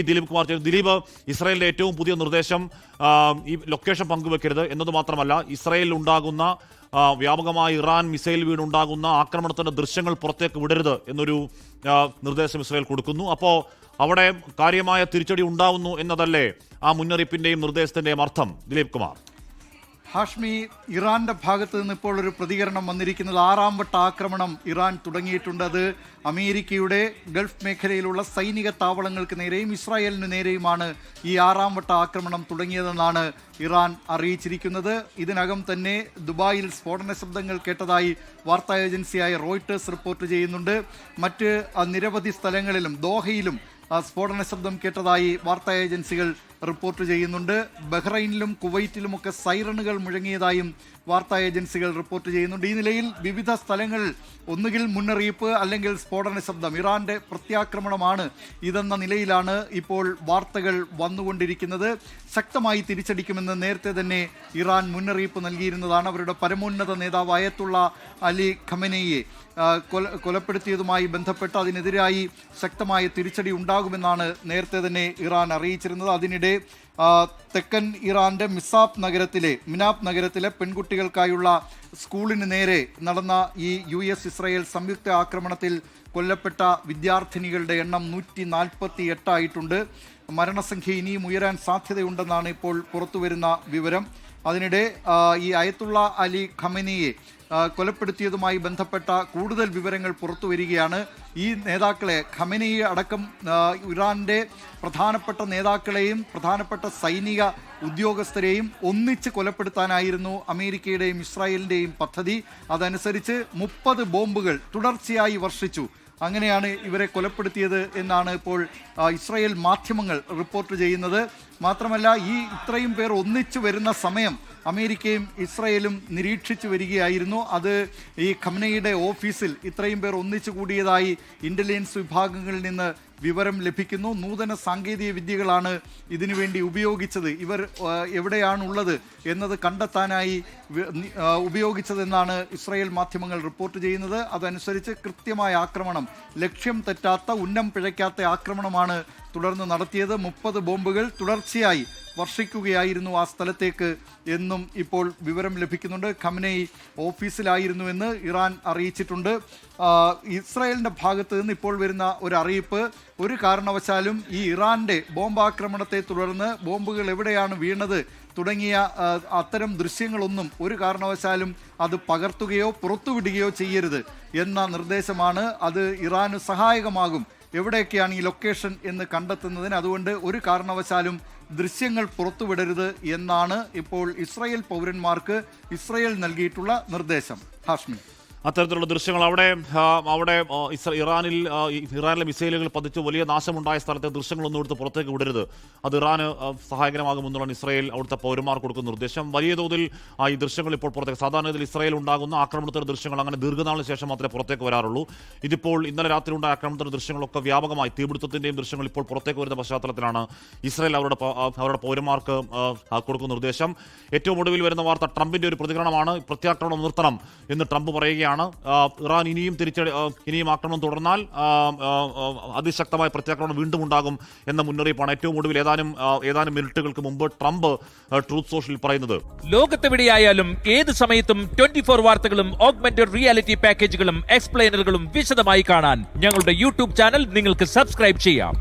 ദിലീപ് കുമാർ ചേരുന്നു. ദിലീപ്, ഇസ്രായേലിന്റെ ഏറ്റവും പുതിയ നിർദ്ദേശം ഈ ലൊക്കേഷൻ പങ്കുവെക്കരുത് എന്നത് മാത്രമല്ല, ഇസ്രായേലിൽ ഉണ്ടാകുന്ന വ്യാപകമായി ഇറാൻ മിസൈൽ വീണുണ്ടാകുന്ന ആക്രമണത്തിന്റെ ദൃശ്യങ്ങൾ പുറത്തേക്ക് വിടരുത് എന്നൊരു നിർദ്ദേശം ഇസ്രായേൽ കൊടുക്കുന്നു. അപ്പോൾ അവിടെ കാര്യമായ തിരിച്ചടി ഉണ്ടാവുന്നു എന്നതല്ലേ ആ മുന്നറിയിപ്പിന്റെയും നിർദ്ദേശത്തിന്റെയും അർത്ഥം, ദിലീപ് കുമാർ? ഹാഷ്മി, ഇറാന്റെ ഭാഗത്ത് നിന്ന് ഇപ്പോൾ ഒരു പ്രതികരണം വന്നിരിക്കുന്നത്. 6ാം വട്ട ആക്രമണം ഇറാൻ തുടങ്ങിയിട്ടുണ്ട്. അത് അമേരിക്കയുടെ ഗൾഫ് മേഖലയിലുള്ള സൈനിക താവളങ്ങൾക്ക് നേരെയും ഇസ്രായേലിന് നേരെയുമാണ് ഈ 6ാം വട്ട ആക്രമണം തുടങ്ങിയതെന്നാണ് ഇറാൻ അറിയിച്ചിരിക്കുന്നത്. ഇതിനകം തന്നെ ദുബായിൽ സ്ഫോടന ശബ്ദങ്ങൾ കേട്ടതായി വാർത്താ ഏജൻസിയായ റോയിട്ടേഴ്സ് റിപ്പോർട്ട് ചെയ്യുന്നുണ്ട്. മറ്റ് നിരവധി സ്ഥലങ്ങളിലും ദോഹയിലും സ്ഫോടന ശബ്ദം കേട്ടതായി വാർത്താ ഏജൻസികൾ റിപ്പോർട്ട് ചെയ്യുന്നുണ്ട്. ബഹ്റൈനിലും കുവൈറ്റിലുമൊക്കെ സൈറണുകൾ മുഴങ്ങിയതായും വാർത്താ ഏജൻസികൾ റിപ്പോർട്ട് ചെയ്യുന്നുണ്ട്. ഈ നിലയിൽ വിവിധ സ്ഥലങ്ങളിൽ ഒന്നുകിൽ മുന്നറിയിപ്പ് അല്ലെങ്കിൽ സ്ഫോടന ശബ്ദം, ഇറാന്റെ പ്രത്യാക്രമണമാണ് ഇതെന്ന നിലയിലാണ് ഇപ്പോൾ വാർത്തകൾ വന്നുകൊണ്ടിരിക്കുന്നത്. ശക്തമായി തിരിച്ചടിക്കുമെന്ന് നേരത്തെ തന്നെ ഇറാൻ മുന്നറിയിപ്പ് നൽകിയിരുന്നതാണ്. അവരുടെ പരമോന്നത നേതാവ് അയത്തുള്ള അലി ഖമനേയിയെ കൊലപ്പെടുത്തിയതുമായി ബന്ധപ്പെട്ട് അതിനെതിരായി ശക്തമായ തിരിച്ചടി ഉണ്ടാകുമെന്നാണ് നേരത്തെ തന്നെ ഇറാൻ അറിയിച്ചിരുന്നത്. അതിനിടെ തെക്കൻ ഇറാന്റെ മിനാബ് നഗരത്തിലെ പെൺകുട്ടികൾക്കായുള്ള സ്കൂളിന് നേരെ നടന്ന ഈ US ഇസ്രായേൽ സംയുക്ത ആക്രമണത്തിൽ കൊല്ലപ്പെട്ട വിദ്യാർത്ഥിനികളുടെ എണ്ണം 148 ആയിട്ടുണ്ട്. മരണസംഖ്യ ഇനിയും ഉയരാൻ സാധ്യതയുണ്ടെന്നാണ് ഇപ്പോൾ പുറത്തുവരുന്ന വിവരം. അതിനിടെ ഈ അയത്തുള്ള അലി ഖമനിയെ കൊലപ്പെടുത്തിയതുമായി ബന്ധപ്പെട്ട കൂടുതൽ വിവരങ്ങൾ പുറത്തു വരികയാണ്. ഈ നേതാക്കളെ, ഖമനേയി അടക്കം ഇറാന്റെ പ്രധാനപ്പെട്ട നേതാക്കളെയും പ്രധാനപ്പെട്ട സൈനിക ഉദ്യോഗസ്ഥരെയും ഒന്നിച്ച് കൊലപ്പെടുത്താനായിരുന്നു അമേരിക്കയുടെയും ഇസ്രായേലിൻ്റെയും പദ്ധതി. അതനുസരിച്ച് 30 ബോംബുകൾ തുടർച്ചയായി വർഷിച്ചു. അങ്ങനെയാണ് ഇവരെ കൊലപ്പെടുത്തിയത് എന്നാണ് ഇപ്പോൾ ഇസ്രായേൽ മാധ്യമങ്ങൾ റിപ്പോർട്ട് ചെയ്യുന്നത്. മാത്രമല്ല, ഈ ഇത്രയും പേർ ഒന്നിച്ചു വരുന്ന സമയം അമേരിക്കയും ഇസ്രായേലും നിരീക്ഷിച്ചു വരികയായിരുന്നു. അത് ഈ ഖമനേയിയുടെ ഓഫീസിൽ ഇത്രയും പേർ ഒന്നിച്ചു കൂടിയതായി ഇന്റലിജൻസ് വിഭാഗങ്ങളിൽ നിന്ന് വിവരം ലഭിക്കുന്നു. നൂതന സാങ്കേതിക വിദ്യകളാണ് ഇതിനുവേണ്ടി ഉപയോഗിച്ചത്. ഇവർ എവിടെയാണുള്ളത് എന്നത് കണ്ടെത്താനായി ഉപയോഗിച്ചതെന്നാണ് ഇസ്രായേൽ മാധ്യമങ്ങൾ റിപ്പോർട്ട് ചെയ്യുന്നത്. അതനുസരിച്ച് കൃത്യമായ ആക്രമണം, ലക്ഷ്യം തെറ്റാത്ത, ഉന്നം പിഴയ്ക്കാത്ത ആക്രമണമാണ് തുടർന്ന് നടത്തിയത്. 30 ബോംബുകൾ തുടർച്ചയായി വർഷിക്കുകയായിരുന്നു ആ സ്ഥലത്തേക്ക് എന്നും ഇപ്പോൾ വിവരം ലഭിക്കുന്നുണ്ട്. ഖമനേയി ഓഫീസിലായിരുന്നുവെന്ന് ഇറാൻ അറിയിച്ചിട്ടുണ്ട്. ഇസ്രായേലിൻ്റെ ഭാഗത്ത് നിന്ന് ഇപ്പോൾ വരുന്ന ഒരു അറിയിപ്പ്, ഒരു കാരണവശാലും ഈ ഇറാന്റെ ബോംബാക്രമണത്തെ തുടർന്ന് ബോംബുകൾ എവിടെയാണ് വീണത് തുടങ്ങിയ അത്തരം ദൃശ്യങ്ങളൊന്നും ഒരു കാരണവശാലും അത് പകർത്തുകയോ പുറത്തുവിടുകയോ ചെയ്യരുത് എന്ന നിർദ്ദേശമാണ്. അത് ഇറാന് സഹായകമാകും എവിടെയൊക്കെയാണ് ഈ ലൊക്കേഷൻ എന്ന് കണ്ടെത്തുന്നതിന്. അതുകൊണ്ട് ഒരു കാരണവശാലും ദൃശ്യങ്ങൾ പുറത്തുവിടരുത് എന്നാണ് ഇപ്പോൾ ഇസ്രായേൽ പൗരന്മാർക്ക് ഇസ്രായേൽ നൽകിയിട്ടുള്ള നിർദ്ദേശം. ഹാഷ്മി, അത്തരത്തിലുള്ള ദൃശ്യങ്ങൾ അവിടെ ഇറാനിലെ മിസൈലുകൾ പതിച്ച് വലിയ നാശമുണ്ടായ സ്ഥലത്തെ ദൃശ്യങ്ങളൊന്നും എടുത്ത് പുറത്തേക്ക് വിടരുത്, അത് ഇറാന് സഹായകരമാകുമെന്നുള്ള ഇസ്രായേൽ അവിടുത്തെ പൗരന്മാർക്ക് കൊടുക്കുന്ന നിർദ്ദേശം. വലിയ തോതിൽ ഈ ദൃശ്യങ്ങൾ ഇപ്പോൾ പുറത്തേക്ക്, സാധാരണ ഇതിൽ ഇസ്രായേൽ ഉണ്ടാകുന്ന ആക്രമണത്തിന്റെ ദൃശ്യങ്ങൾ അങ്ങനെ ദീർഘനാളിന് ശേഷം മാത്രമേ പുറത്തേക്ക് വരാറുള്ളൂ. ഇതിപ്പോൾ ഇന്നലെ രാത്രി ഉണ്ടായ ആക്രമണത്തിന്റെ ദൃശ്യങ്ങളൊക്കെ വ്യാപകമായി തീപിടുത്തത്തിന്റെയും ദൃശ്യങ്ങൾ ഇപ്പോൾ പുറത്തേക്ക് വരുന്ന പശ്ചാത്തലത്തിലാണ് ഇസ്രായേൽ അവരുടെ പൗരന്മാർക്ക് കൊടുക്കുന്ന നിർദ്ദേശം. ഏറ്റവും ഒടുവിൽ വരുന്ന വാർത്ത ട്രംപിന്റെ ഒരു പ്രതികരണമാണ്. പ്രത്യാക്രമണം നിർത്തണം എന്ന് ട്രംപ് പറയുകയാണ്. ഇറാൻ ഇനിയും ആക്രമണം തുടർന്നാൽ അതിശക്തമായ പ്രത്യാക്രമണം വീണ്ടും ഉണ്ടാകും എന്ന മുന്നറിയിപ്പാണ് ഏറ്റവും ഒടുവിൽ ഏതാനും മിനിറ്റുകൾക്ക് മുമ്പ് ട്രംപ് ട്രൂത്ത് സോഷ്യൽ പറയുന്നത്. ലോകത്തെവിടെയായാലും ഏത് സമയത്തും 24 വാർത്തകളും ഓഗ്മെന്റഡ് റിയാലിറ്റി പാക്കേജുകളും എക്സ്പ്ലെയിനറുകളും വിശദമായി കാണാൻ ഞങ്ങളുടെ യൂട്യൂബ് ചാനൽ നിങ്ങൾക്ക് സബ്സ്ക്രൈബ് ചെയ്യാം.